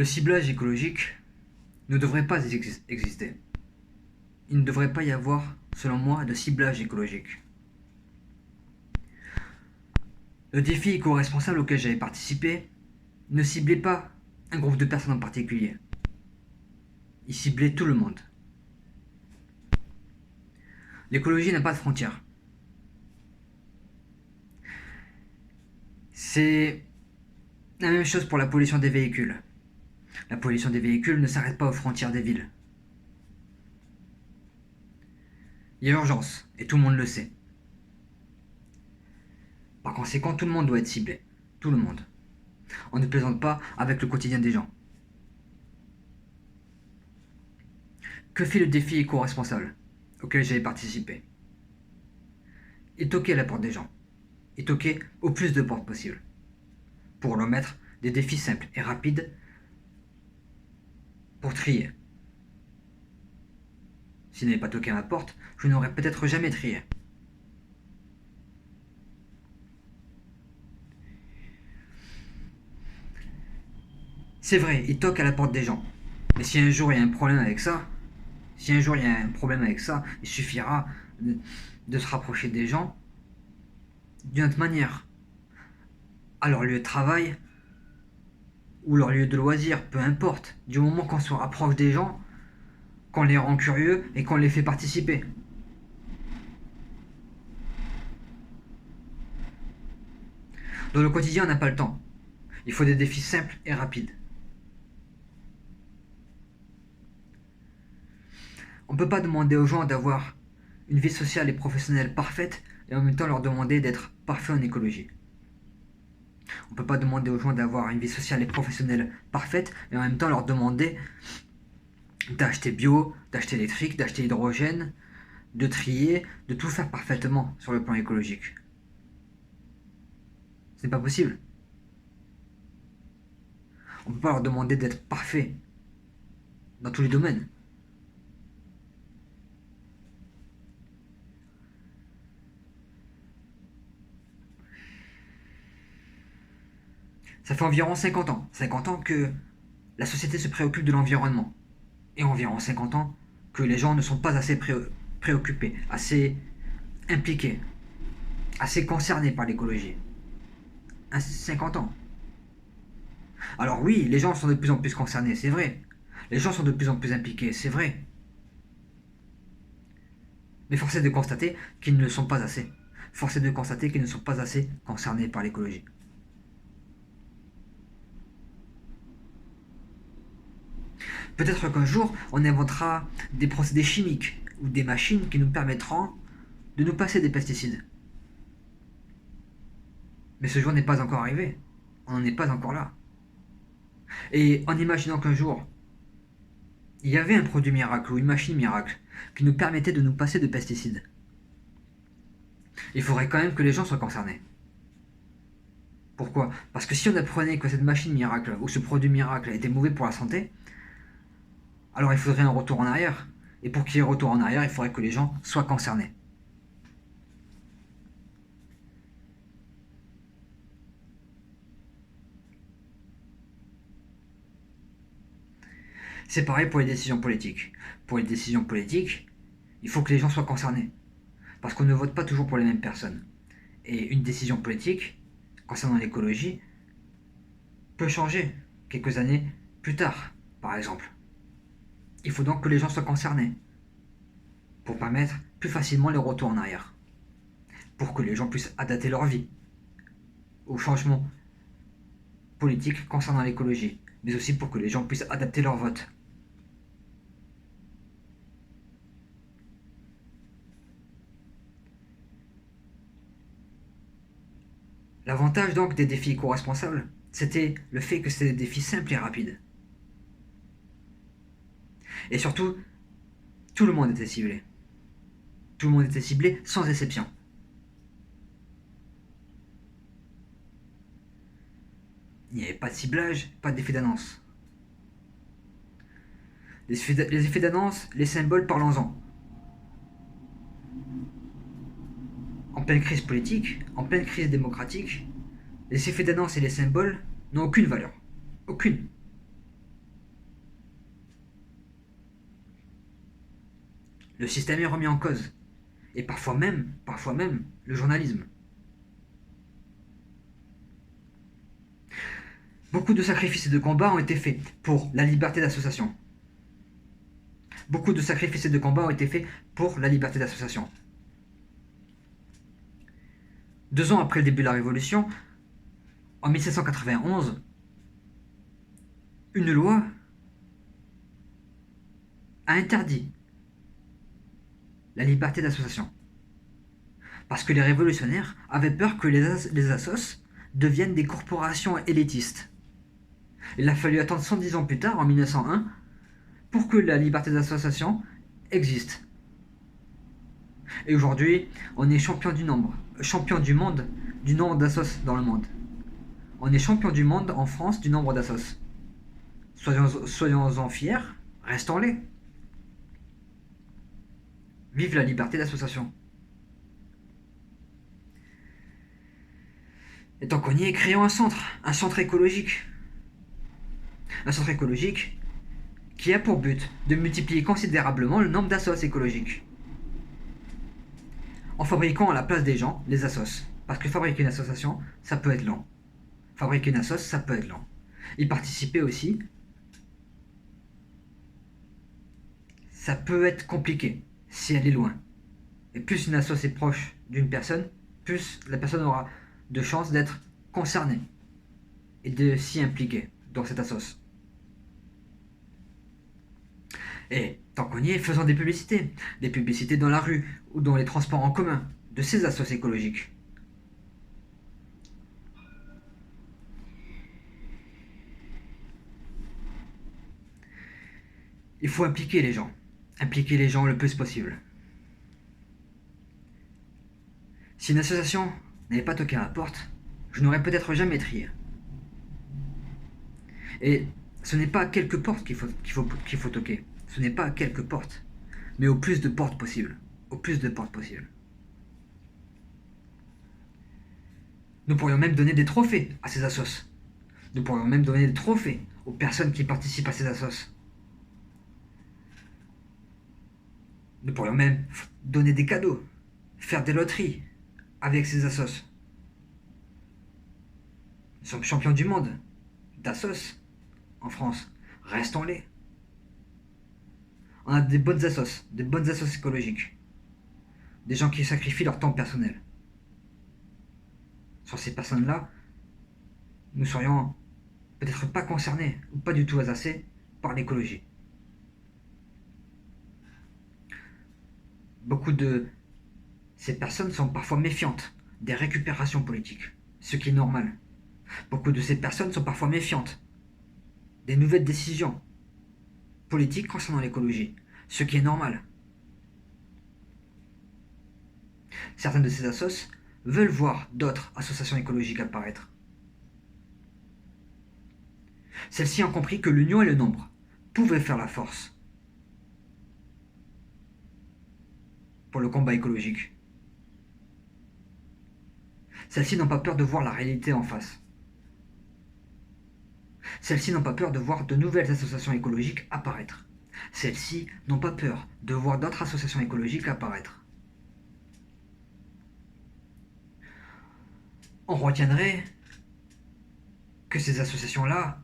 Le ciblage écologique ne devrait pas exister. Il ne devrait pas y avoir, selon moi, de ciblage écologique. Le défi éco-responsable auquel j'avais participé ne ciblait pas un groupe de personnes en particulier. Il ciblait tout le monde. L'écologie n'a pas de frontières. C'est la même chose pour la pollution des véhicules. La pollution des véhicules ne s'arrête pas aux frontières des villes. Il y a urgence, et tout le monde le sait. Par conséquent, tout le monde doit être ciblé. Tout le monde. On ne plaisante pas avec le quotidien des gens. Que fait le défi éco-responsable auquel j'avais participé? Il toquait à la porte des gens. Il toquait au plus de portes possible. Pour leur mettre des défis simples et rapides pour trier. S'il n'avait pas toqué à ma porte, je n'aurais peut-être jamais trié. C'est vrai, il toque à la porte des gens. Mais si un jour il y a un problème avec ça, il suffira de se rapprocher des gens d'une autre manière. À leur lieu de travail ou leur lieu de loisir, peu importe. Du moment qu'on se rapproche des gens, qu'on les rend curieux et qu'on les fait participer. Dans le quotidien, on n'a pas le temps. Il faut des défis simples et rapides. On ne peut pas demander aux gens d'avoir une vie sociale et professionnelle parfaite et en même temps leur demander d'être parfait en écologie. On ne peut pas demander aux gens d'avoir une vie sociale et professionnelle parfaite et en même temps leur demander d'acheter bio, d'acheter électrique, d'acheter hydrogène, de trier, de tout faire parfaitement sur le plan écologique. Ce n'est pas possible. On ne peut pas leur demander d'être parfait dans tous les domaines. Ça fait environ 50 ans. 50 ans que la société se préoccupe de l'environnement. Et environ 50 ans que les gens ne sont pas assez préoccupés, assez impliqués, assez concernés par l'écologie. 50 ans. Alors oui, les gens sont de plus en plus concernés, c'est vrai. Les gens sont de plus en plus impliqués, c'est vrai. Mais force est de constater qu'ils ne le sont pas assez. Force est de constater qu'ils ne sont pas assez concernés par l'écologie. Peut-être qu'un jour, on inventera des procédés chimiques ou des machines qui nous permettront de nous passer des pesticides. Mais ce jour n'est pas encore arrivé. On n'en est pas encore là. Et en imaginant qu'un jour, il y avait un produit miracle ou une machine miracle qui nous permettait de nous passer de pesticides, il faudrait quand même que les gens soient concernés. Pourquoi? Parce que si on apprenait que cette machine miracle ou ce produit miracle était mauvais pour la santé, alors il faudrait un retour en arrière. Et pour qu'il y ait un retour en arrière, il faudrait que les gens soient concernés. C'est pareil pour les décisions politiques. Pour les décisions politiques, il faut que les gens soient concernés. Parce qu'on ne vote pas toujours pour les mêmes personnes. Et une décision politique, concernant l'écologie, peut changer quelques années plus tard, par exemple. Il faut donc que les gens soient concernés pour permettre plus facilement les retours en arrière. Pour que les gens puissent adapter leur vie aux changements politiques concernant l'écologie, mais aussi pour que les gens puissent adapter leur vote. L'avantage donc des défis éco-responsables, c'était le fait que c'était des défis simples et rapides. Et surtout, tout le monde était ciblé. Tout le monde était ciblé sans exception. Il n'y avait pas de ciblage, pas d'effet d'annonce. Les effets d'annonce, les symboles, parlons-en. En pleine crise politique, en pleine crise démocratique, les effets d'annonce et les symboles n'ont aucune valeur. Aucune. Le système est remis en cause. Et parfois même, le journalisme. Beaucoup de sacrifices et de combats ont été faits pour la liberté d'association. Beaucoup de sacrifices et de combats ont été faits pour la liberté d'association. 2 ans après le début de la Révolution, en 1791, une loi a interdit la liberté d'association. Parce que les révolutionnaires avaient peur que les assos deviennent des corporations élitistes. Il a fallu attendre 110 ans plus tard, en 1901, pour que la liberté d'association existe. Et aujourd'hui, on est champion du monde du nombre d'assos dans le monde. On est champion du monde en France du nombre d'assos. Soyons-en fiers, restons-les. Vive la liberté d'association. Et tant qu'on y est, créons un centre écologique. Un centre écologique qui a pour but de multiplier considérablement le nombre d'assos écologiques. En fabriquant à la place des gens les assos. Parce que fabriquer une association, ça peut être lent. Fabriquer une assos, ça peut être lent. Y participer aussi, ça peut être compliqué si elle est loin. Et plus une assos est proche d'une personne, plus la personne aura de chances d'être concernée et de s'y impliquer dans cette assos. Et tant qu'on y est, faisons des publicités dans la rue ou dans les transports en commun de ces assos écologiques. Il faut impliquer les gens le plus possible. Si une association n'avait pas toqué à la porte, je n'aurais peut-être jamais trié. Et ce n'est pas à quelques portes qu'il faut toquer. Ce n'est pas à quelques portes, mais au plus de portes possible. Au plus de portes possible. Nous pourrions même donner des trophées à ces assos. Nous pourrions même donner des trophées aux personnes qui participent à ces assos. Nous pourrions même donner des cadeaux, faire des loteries avec ces assos. Nous sommes champions du monde d'assos en France. Restons-les. On a des bonnes assos écologiques. Des gens qui sacrifient leur temps personnel. Sur ces personnes-là, nous serions peut-être pas concernés, ou pas du tout assez, par l'écologie. Beaucoup de ces personnes sont parfois méfiantes des récupérations politiques, ce qui est normal. Beaucoup de ces personnes sont parfois méfiantes des nouvelles décisions politiques concernant l'écologie, ce qui est normal. Certaines de ces assos veulent voir d'autres associations écologiques apparaître. Celles-ci ont compris que l'union et le nombre pouvaient faire la force pour le combat écologique. Celles-ci n'ont pas peur de voir la réalité en face. Celles-ci n'ont pas peur de voir de nouvelles associations écologiques apparaître. Celles-ci n'ont pas peur de voir d'autres associations écologiques apparaître. On retiendrait que ces associations-là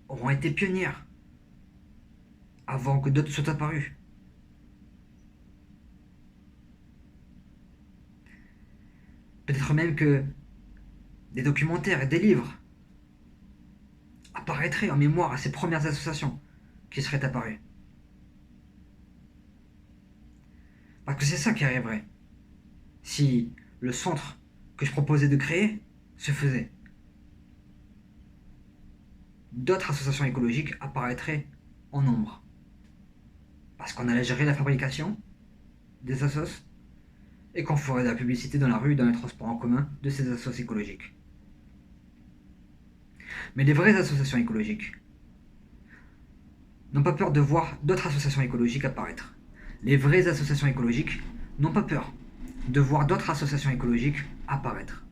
auront été pionnières avant que d'autres soient apparus. Peut-être même que des documentaires et des livres apparaîtraient en mémoire à ces premières associations qui seraient apparues. Parce que c'est ça qui arriverait si le centre que je proposais de créer se faisait. D'autres associations écologiques apparaîtraient en nombre. Parce qu'on allait gérer la fabrication des assos et qu'on ferait de la publicité dans la rue, dans les transports en commun de ces associations écologiques. Mais les vraies associations écologiques n'ont pas peur de voir d'autres associations écologiques apparaître. Les vraies associations écologiques n'ont pas peur de voir d'autres associations écologiques apparaître.